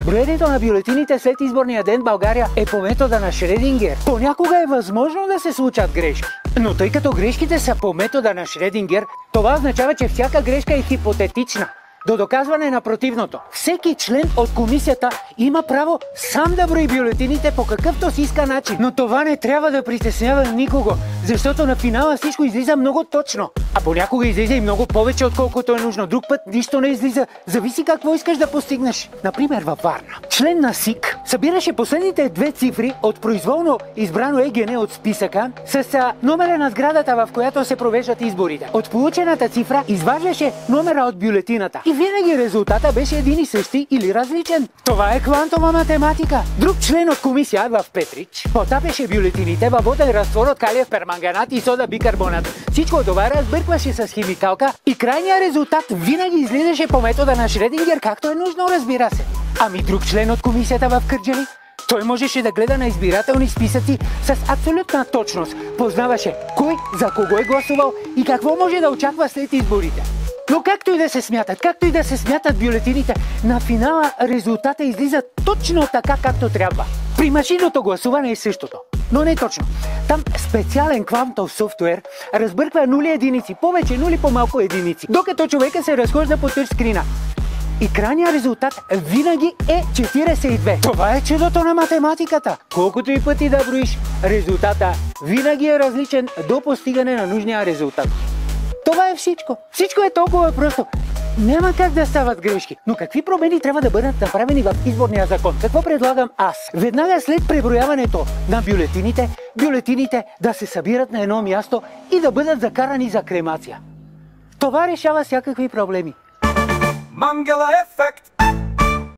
Броенето на бюлетините след изборния ден в България е по метода на Шредингер. Понякога е възможно да се случат грешки. Но тъй като грешките са по метода на Шредингер, това означава, че всяка грешка е хипотетична. До доказване на противното. Всеки член от комисията има право сам да брои бюлетините по какъвто си иска начин. Но това не трябва да притеснява никого, защото на финала всичко излиза много точно. А понякога излиза и много повече, отколкото е нужно. Друг път нищо не излиза. Зависи какво искаш да постигнеш. Например, във Варна. Член на СИК събираше последните две цифри от произволно избрано ЕГН от списъка с номера на сградата, в която се провеждат изборите. От получената цифра изваждаше номера от бюлетината. И винаги резултата беше един и същи или различен. Това е квантова математика. Друг член от комисия в Петрич потапяше бюлетините във воден разтвор от калиев перманганат и сода бикарбонат. Всичко това разбъркваше с химикалка и крайният резултат винаги излизаше по метода на Шредингер, както е нужно, разбира се. Ами друг член от комисията в Кърджали? Той можеше да гледа на избирателни списъци с абсолютна точност. Познаваше кой за кого е гласувал и какво може да очаква след изборите. Но както и да се смятат бюлетините, на финала резултата излиза точно така, както трябва. При машинното гласуване е същото, но не точно. Там специален квантов софтуер разбърква нули единици, повече нули, по-малко единици, докато човека се разхожда по тъчскрина. И крайният резултат винаги е 42. Това е чудото на математиката. Колкото и пъти да броиш, резултата винаги е различен до постигане на нужния резултат. Това е всичко. Всичко е толкова просто. Няма как да стават грешки. Но какви промени трябва да бъдат направени в изборния закон? Какво предлагам аз? Веднага след преброяването на бюлетините да се събират на едно място и да бъдат закарани за кремация. Това решава всякакви проблеми. Mangala Effect!